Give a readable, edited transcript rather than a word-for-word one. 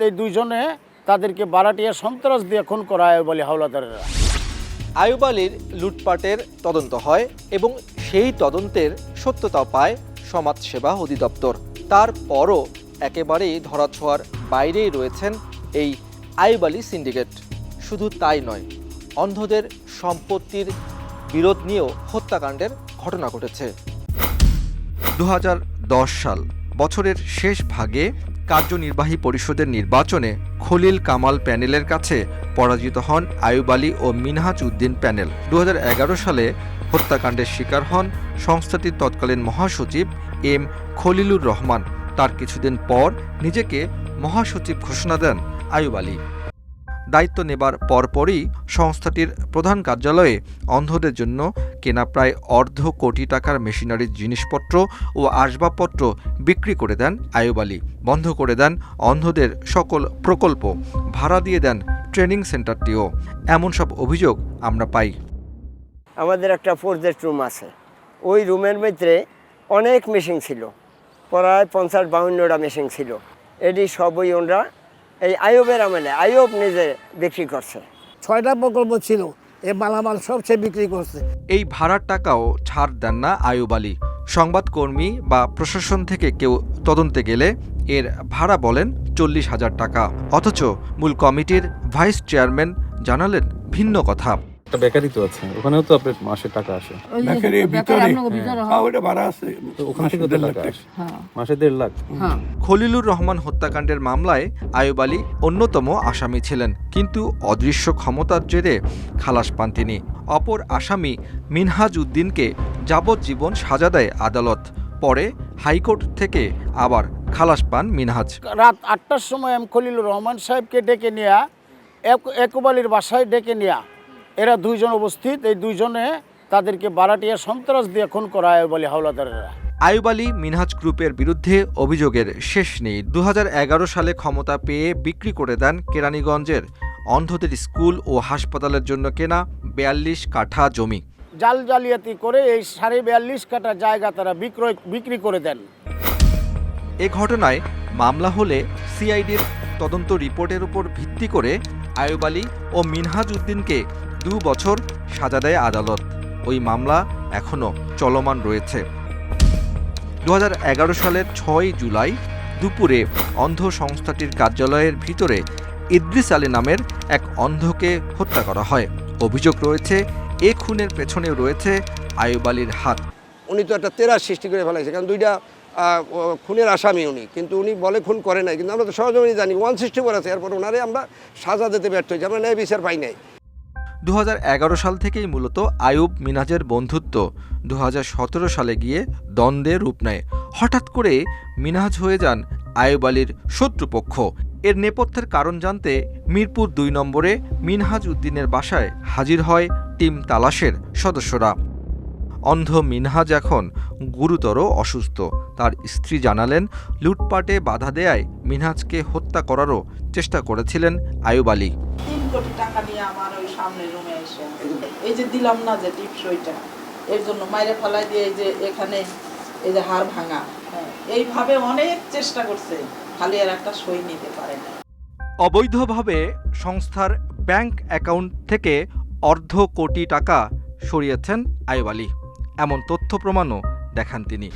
এই দুইজনে তাদেরকে বারাটিয়া সন্ত্রাস দিয়ে খুন করা হয় বলে হাওলাদারেরা। আইয়ুব আলীর লুটপাটের তদন্ত হয় এবং সেই তদন্তের সত্যতা পায় সমাজসেবা অধিদপ্তর। তারপরও একেবারেই ধরাছোঁয়ার বাইরেই রয়েছেন এই আইয়ুব আলী সিন্ডিকেট। শুধু তাই নয়, অন্ধদের সম্পত্তির বিরোধ নিয়েও হত্যাকাণ্ডের ঘটনা ঘটেছে। 2010 সাল, বছরের শেষ ভাগে কার্যনির্বাহী পরিষদের নির্বাচনে খলিল কামাল প্যানেলের কাছে পরাজিত হন আইয়ুব আলী ও মিনহাজ উদ্দিন প্যানেল। 2011 সালে হত্যাকাণ্ডের শিকার হন সংস্থাটির তৎকালীন মহাসচিব এম খলিলুর রহমান। তার কিছুদিন পর নিজেকে মহাসচিব ঘোষণা দেন আইয়ুব আলী। দায়িত্ব নেবার পরপরই সংস্থাটির প্রধান কার্যালয়ে অন্ধদের জন্য কেনা প্রায় $1.5 কোটি টাকার মেশিনারির জিনিসপত্র ও আসবাবপত্র বিক্রি করে দেন আইয়ুব আলী। বন্ধ করে দেন অন্ধদের সকল প্রকল্প, ভাড়া দিয়ে দেন ট্রেনিং সেন্টারটিও। এমন সব অভিযোগ আমরা পাই। আমাদের একটা প্রজেক্ট রুম আছে, ওই রুমের মধ্যে অনেক মেশিন ছিল, প্রায় 50-52টা মেশিন ছিল। এটি সবই ওনরা এই আইয়ুবের আমলে আইয়ুব নিজে বিক্রি করছে। 6টা প্রকল্প ছিল, এই মালামাল সব সে বিক্রি করছে। এই ভাড়ার টাকাও ছাড় দেন না আইয়ুব আলী। সংবাদকর্মী বা প্রশাসন থেকে কেউ তদন্তে গেলে এর ভাড়া বলেন 40,000 টাকা। অথচ মূল কমিটির ভাইস চেয়ারম্যান জানালেন ভিন্ন কথা। একটা বেকারি তো আছে, ওখানেও তো আপনার মাসে টাকা আসে। তো ওখান থেকে তো টাকা আসে মাসে 1.5 লাখ। খলিলুর রহমান হত্যাকাণ্ডের মামলায় আইয়ুব আলী অন্যতম আসামি ছিলেন, কিন্তু অদৃশ্য ক্ষমতার জেরে খালাস পান তিনি। অপর আসামি মিনহাজ উদ্দিনকে যাবজ্জীবন সাজা দেয় আদালত। পরে হাইকোর্ট থেকে আবার খালাস পান মিনহাজ। রাত 8টার সময় এম খলিলুর রহমান সাহেবকে ডেকে নিয়ে আইয়ুব আলীর বাসায় ডেকে নিয়ে এরা দুইজন উপস্থিত, এই দুইজনে তাদেরকে বারাটিয়া সন্ত্রাস দিয়ে খুন করা হয় বলে হাওলাদারেরা। আইয়ুব আলী মিনহাজ গ্রুপের বিরুদ্ধে অভিযোগের শেষ নেই। 2011 সালে ক্ষমতা পেয়ে বিক্রি করে দেন কেরানীগঞ্জের অন্ধদের স্কুল ও হাসপাতালের জন্য কেনা 42 কাঠা জমি। জালিয়াতি করে এই 42.5 কাঠা জায়গা তারা বিক্রি করে দেন। এ ঘটনায় মামলা হলে সিআইডির তদন্ত রিপোর্টের উপর ভিত্তি করে আইয়ুব আলী ও মিনহাজ উদ্দিনকে 2 বছর সাজা দেয় আদালত। ওই মামলা এখনও চলমান রয়েছে। 2011 সালের 6 জুলাই দুপুরে অন্ধ সংস্থাটির কার্যালয়ের ভিতরে ইদ্রিস আলী নামের এক অন্ধকে হত্যা করা হয়। অভিযোগ রয়েছে এ খুনের পেছনেও রয়েছে আইয়ুব আলীর হাত। উনি তো একটা তেরাস সৃষ্টি করে ফেলাইছে, কারণ 2টা খুনের আসামি উনি, কিন্তু উনি বলে খুন করে নাই, কিন্তু আমরা তো সহজেই জানি 160 করেছে। এরপর ওনারে আমরা সাজা দিতে ব্যর্থ হয়েছি, আমরা ন্যায় বিচার পাই নাই। 2011 সাল থেকেই মূলত আইয়ুব মিনহাজের বন্ধুত্ব 2017 সালে গিয়ে দ্বন্দ্বে রূপ নেয়। হঠাৎ করে মিনহাজ হয়ে যান আইয়ুব আলীর শত্রুপক্ষ। এর নেপথ্যের কারণ জানতে মিরপুর 2 নম্বরে মিনহাজ উদ্দিনের বাসায় হাজির হয় টিম তালাশের সদস্যরা। অন্ধ মিনহাজ এখন গুরুতর অসুস্থ। তার স্ত্রী জানালেন, লুটপাটে বাধা দেয়ায় মিনহাজকে হত্যা করারও চেষ্টা করেছিলেন আইয়ুব আলী। 3 কোটি টাকা নিয়ে আমার ওই সামনে রুমে এসে এই যে দিলাম না যে টিপসইটা, এর জন্য মাইরে ফেলাই দিয়ে এই যে এখানে এই যে হাড় ভাঙা, এইভাবে অনেক চেষ্টা করছে, খালি আর একটা সই নিতে পারে না। অবৈধভাবে সংস্থার ব্যাংক অ্যাকাউন্ট থেকে $1.25 কোটি টাকা সরিয়েছেন আইয়ুব আলী, এমন তথ্য প্রমাণও দেখান তিনি।